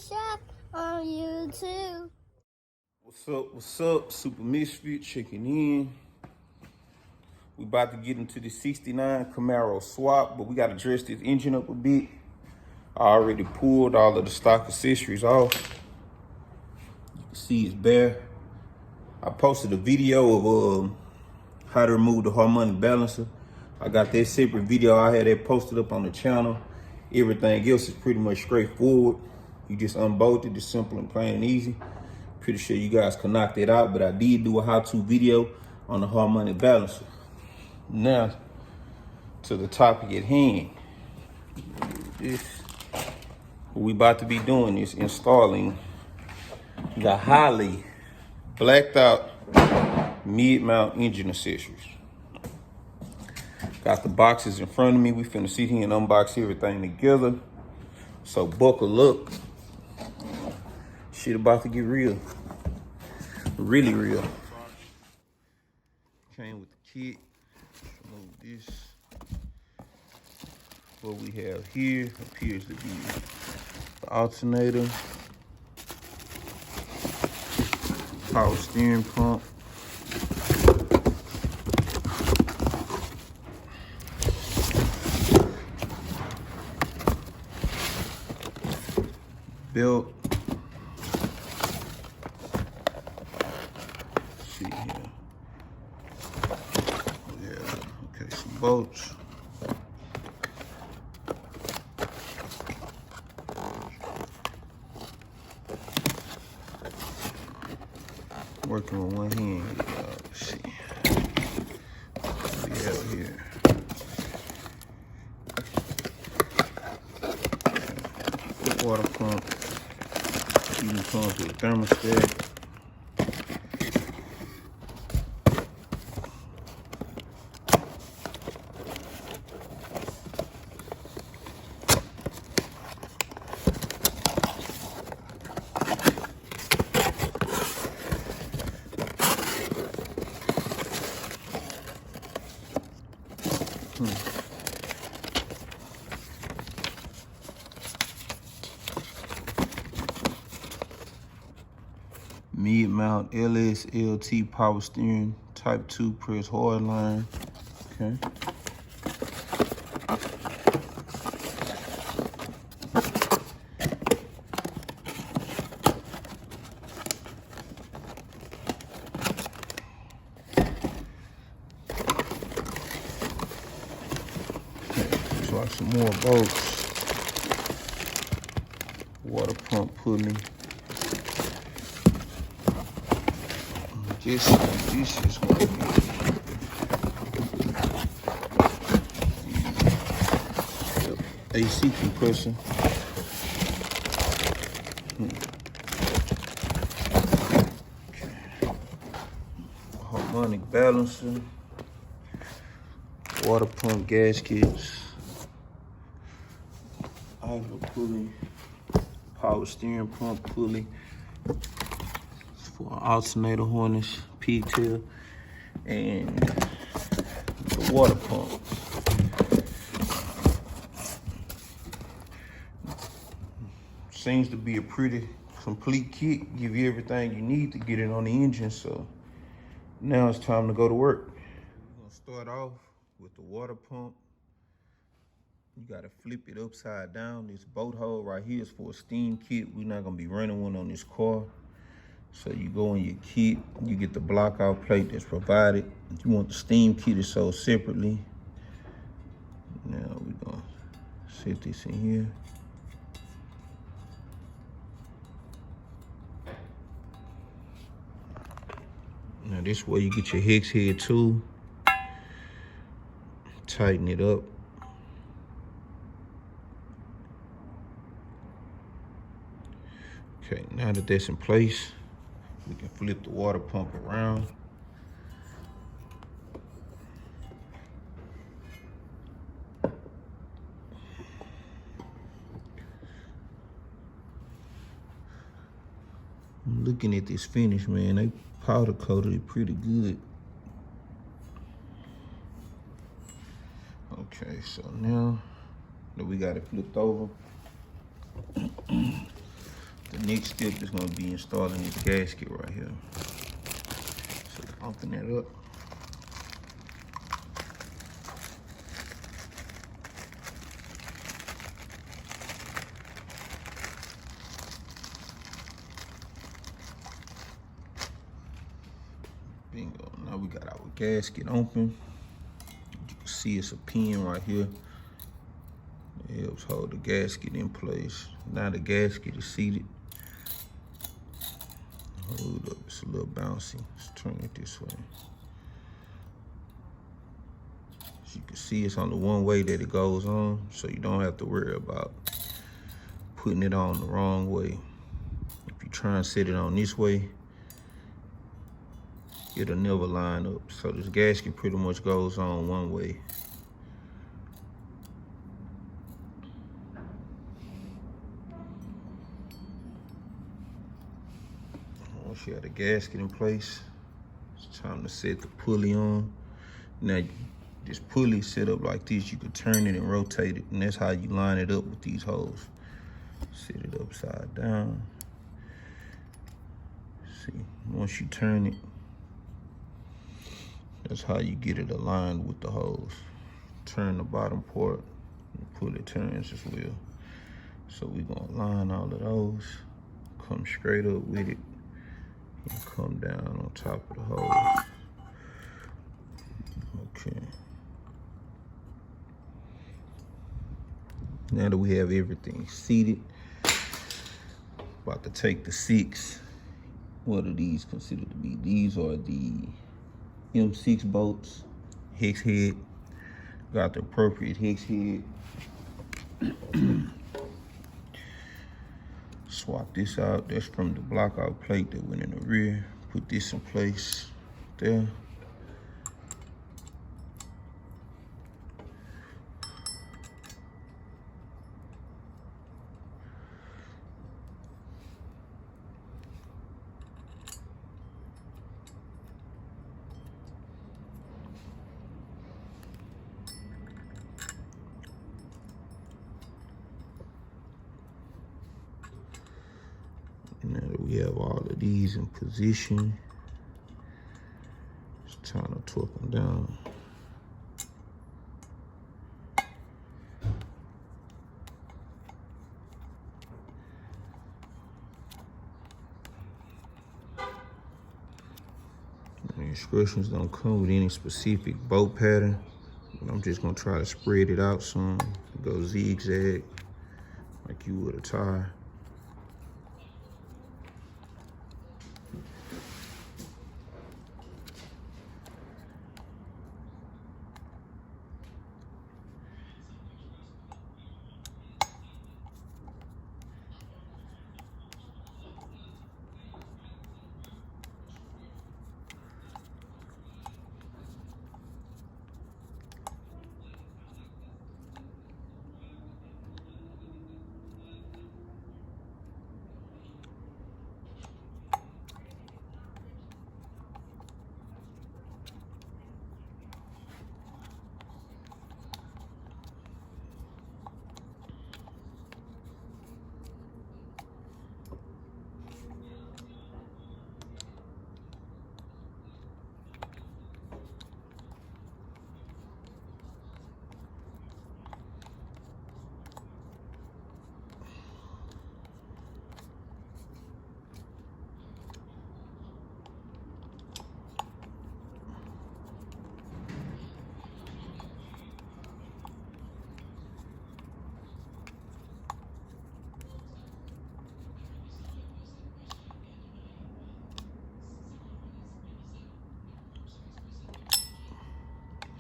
shop on YouTube. What's up? Super Misfit checking in. We about to get into the 69 Camaro swap, but we got to dress this engine up a bit. I already pulled all of the stock accessories off. You can see it's bare. I posted a video of how to remove the harmonic balancer. I got that separate video. I had that posted up on the channel. Everything else is pretty much straightforward. You just unbolt it. It's simple and plain and easy. Pretty sure you guys can knock that out, but I did do a how-to video on the harmonic balancer. Now, to the topic at hand. What we about to be doing is installing the Holley blacked out mid-mount engine accessories. Got the boxes in front of me. We finna sit here and unbox everything together. So buckle up. Shit about to get real. Really real. Came with the kit. Remove this. What we have here appears to be the alternator, power steering pump, belt. Let's see here. Yeah, okay, some bolts. Working with one hand, let's see. What we have here. Okay. Water pump. Even comes with a thermostat. Mid-mount LSLT power steering, type 2 press hard line. Okay. Looks like some more bolts. Water pump pulley. This is going to be AC compressor. Okay. Harmonic balancer. Water pump gaskets. Idle pulley. Power steering pump pulley. For alternator harness, pigtail, and the water pump. Seems to be a pretty complete kit. Give you everything you need to get it on the engine. So now it's time to go to work. We're gonna start off with the water pump. You gotta flip it upside down. This bolt hole right here is for a steam kit. We're not gonna be running one on this car. So you go in your kit, you get the block out plate that's provided. If you want the steam kit, it's sold separately. Now we're gonna set this in here. Now this way you get your hex head too. Tighten it up. Okay, now that that's in place, we can flip the water pump around. I'm looking at this finish, man. They powder coated it pretty good. Okay, so now that we got it flipped over, The next step is gonna be installing this gasket right here. So open that up. Bingo, now we got our gasket open. You can see it's a pin right here. It helps hold the gasket in place. Now the gasket is seated. Hold up, it's a little bouncy. Let's turn it this way. As you can see, it's only one way that it goes on, so you don't have to worry about putting it on the wrong way. If you try and set it on this way, it'll never line up. So this gasket pretty much goes on one way. Once you have the gasket in place, it's time to set the pulley on. Now, this pulley set up like this, you could turn it and rotate it, and that's how you line it up with these holes. Set it upside down. See, once you turn it, that's how you get it aligned with the holes. Turn the bottom part, and the pulley turns as well. So we're gonna line all of those, come straight up with it, and come down on top of the hose. Okay. Now that we have everything seated, about to take the 6. What are these considered to be? These are the M6 bolts, hex head. Got the appropriate hex head. Swap this out. That's from the block out plate that went in the rear. Put this in place there. Now that we have all of these in position, it's time to torque them down. The instructions don't come with any specific bolt pattern, but I'm just gonna try to spread it out some. Go zigzag like you would a tire.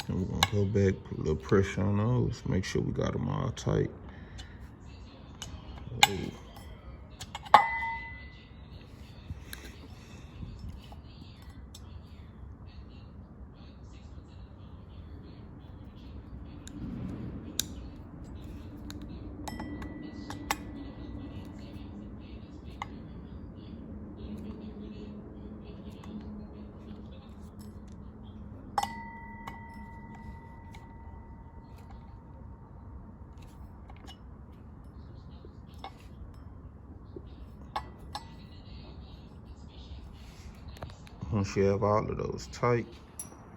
And we're gonna go back, put a little pressure on those, make sure we got them all tight. Ooh. Once you have all of those tight.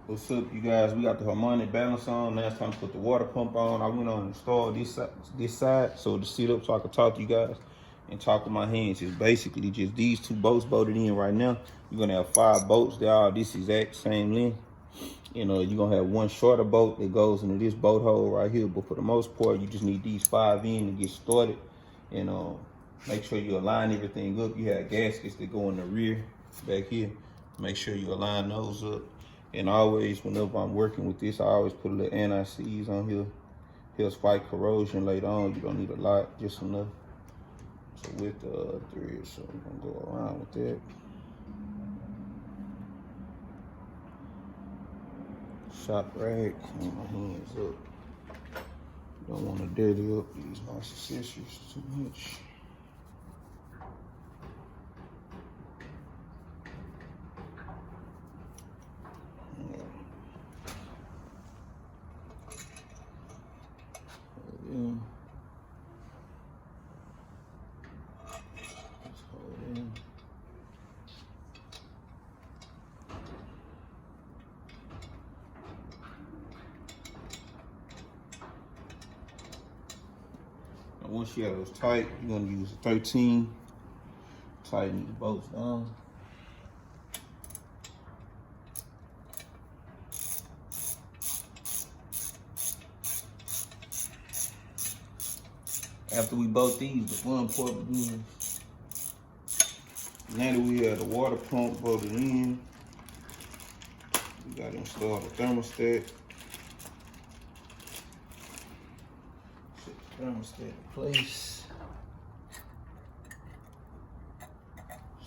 What's up, you guys? We got the harmonic balance on. Now it's time to put the water pump on. I went on and installed this side so to sit up so I could talk to you guys and talk with my hands. It's basically just these two bolts bolted in right now. You're gonna have 5 bolts. They're all this exact same length. You know, you're gonna have one shorter bolt that goes into this bolt hole right here. But for the most part, you just need these 5 in to get started. And make sure you align everything up. You have gaskets that go in the rear back here. Make sure you align those up. And always, whenever I'm working with this, I always put a little anti-seize on here. Helps fight corrosion later on. You don't need a lot, just enough. So with the thread, so we're gonna go around with that. Shop rag, clean my hands up. Don't want to dirty up these nice accessories too much. Once you have those tight, you're gonna use a 13. Tighten these bolts down. After we bolt these, the fun part begins. Now that we have the water pump bolted in, we gotta install the thermostat. Thermostat in place.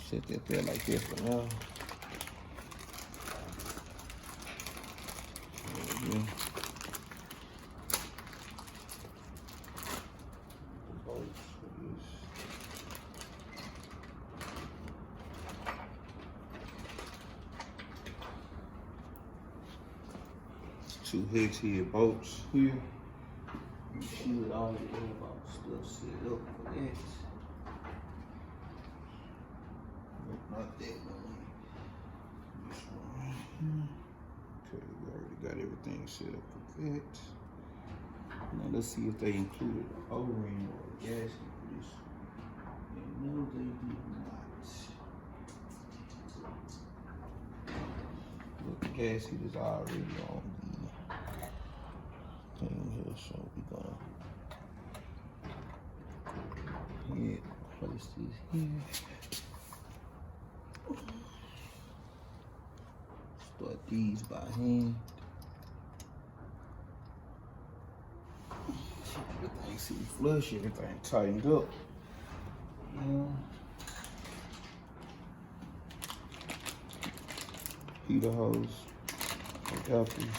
Set that there like this for now. There we go. Two hex here bolts here. You should already have all the stuff set up for that. But not that one. This one right here. Okay, we already got everything set up for that. Now let's see if they included an O-ring or a gasket for this. And no, they did not. But the gasket is already on the thing here, so we're gonna place this here. Start these by hand. Everything see flush, everything tightened up. Heater hose, adapters.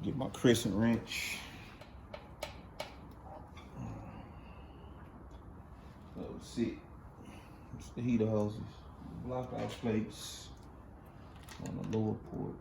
Get my crescent wrench. Let's see. It's the heater hoses. Block out plates on the lower port.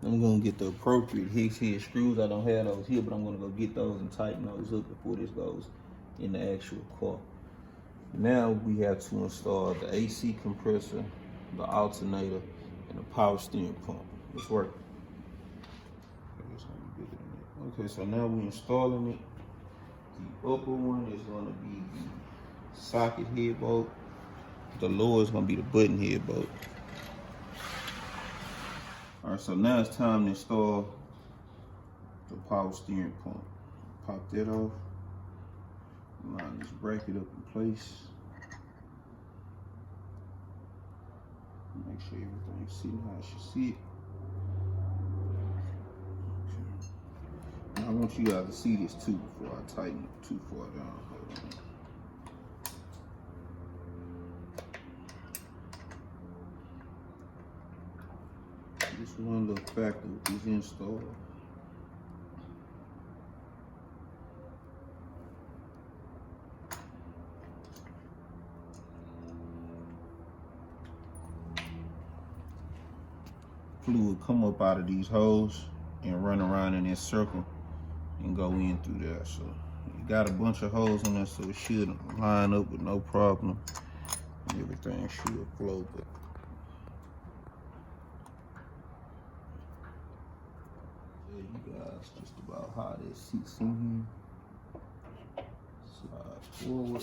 I'm gonna get the appropriate Hicks head screws. I don't have those here, but I'm gonna go get those and tighten those up before this goes in the actual car. Now we have to install the AC compressor, the alternator, and the power steering pump. Let's work. Okay, so now we're installing it. The upper one is gonna be the socket head bolt. The lower is gonna be the button head bolt. All right, so now it's time to install the power steering pump. Pop that off. Line this bracket up in place. Make sure everything's sitting how it should sit. Okay. Now I want you guys to see this too before I tighten it too far down. Hold on. Just one little factor with this install. Fluid come up out of these holes and run around in this circle and go in through there. So you got a bunch of holes in there, so it should line up with no problem. Everything should flow. But you guys just about how this sits in here. Slide forward.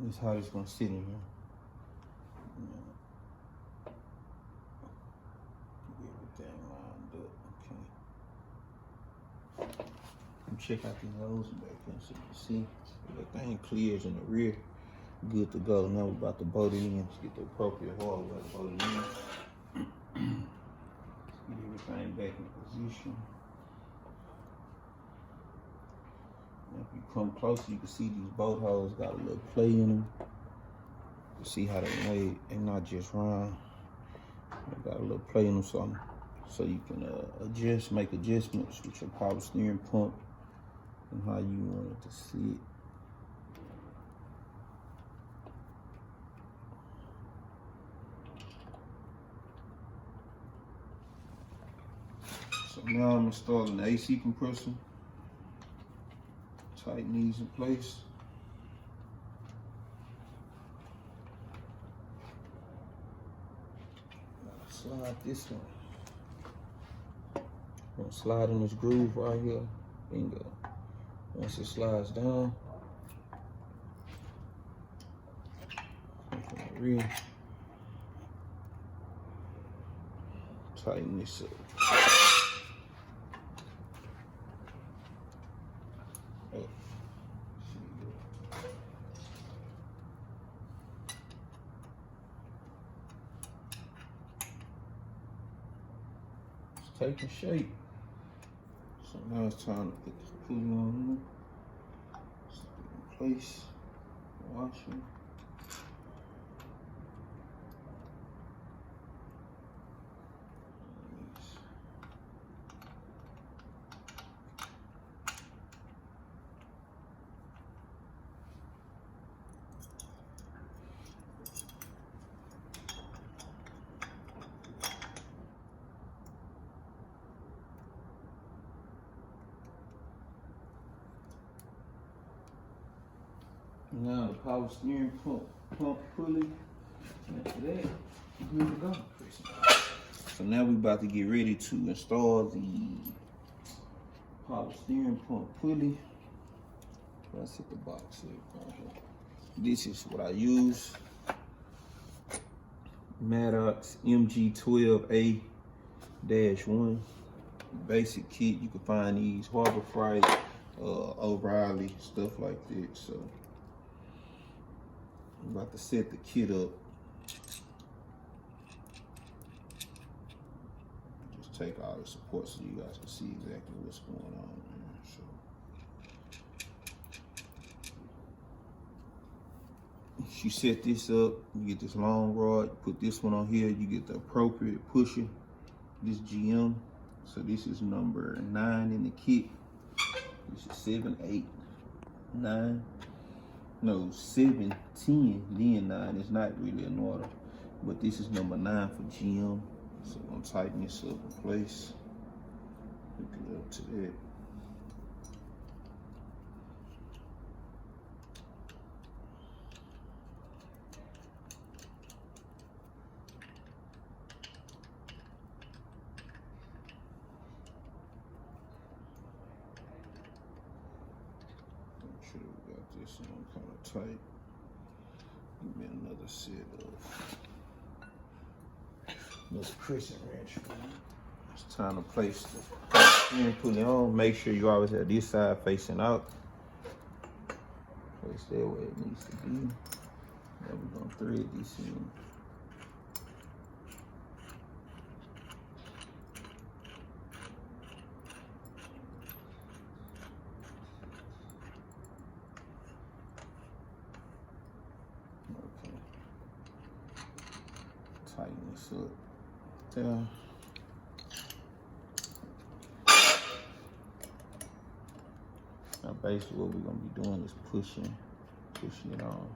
This is how it's gonna sit in here. Get everything lined up. Okay. Check out these holes back here so you can see everything clears in the rear. Good to go. Now we're about to bolt it in. Let's get the appropriate hardware to bolt it in. Let's get everything back in position. If you come closer, you can see these bolt holes got a little play in them. You see how they're made. They're not just round. They got a little play in them, so you can make adjustments with your power steering pump and how you want it to sit. So now I'm installing the AC compressor. Tighten these in place. Slide this one. I'm gonna slide in this groove right here. Bingo. Once it slides down, rear. Tighten this up. Taking shape. So now it's time to put the pulley on here. Stick in place. Wash them. Now the power steering pump pulley. After that, good to go. So now we're about to get ready to install the power steering pump pulley. Let's hit the box here. This is what I use. Maddox MG12A-1 basic kit. You can find these Harbor Freight, O'Reilly, stuff like that. So I'm about to set the kit up. Just take all the support so you guys can see exactly what's going on there. So you set this up, you get this long rod, put this one on here, you get the appropriate pusher, this GM. So this is number 9 in the kit. This is 7, 8, 9. No, 7, 10, then 9. It's not really an order. But this is number 9 for GM. So I'm gonna tighten this up in place. Hook it up to that. Make sure we got this on kind of tight. Give me another set of this crescent wrench. It's time to place the steering pulley on. Make sure you always have this side facing out. Place that where it needs to be. Now we're gonna thread this in. Okay. Tighten this up. There. Now basically what we're gonna be doing is pushing it on.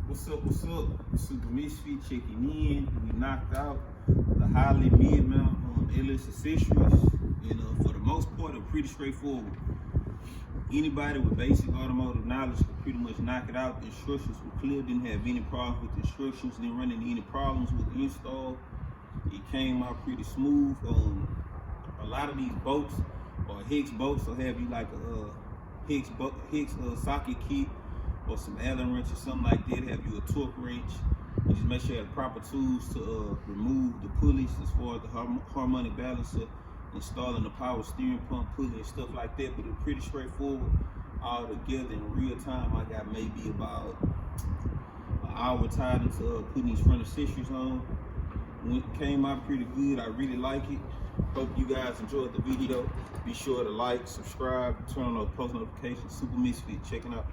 What's up? Super Misfit checking in. We knocked out the Holley mid-mount LS accessories. And for the most part, they're pretty straightforward. Anybody with basic automotive knowledge could pretty much knock it out. The instructions were clear, didn't have any problems with the instructions, didn't run into any problems with the install. It came out pretty smooth. A lot of these bolts are Hicks bolts, so have you like a Hicks socket kit or some Allen wrench or something like that. Have you a torque wrench, and just make sure you have the proper tools to remove the pulleys as far as the harmonic balancer, installing the power steering pump pulley and stuff like that. But it's pretty straightforward all together in real time. I got maybe about an hour tied into putting these front accessories on. It came out pretty good. I really like it. Hope you guys enjoyed the video. Be sure to like, subscribe, turn on those post notifications. Super Misfit checking out.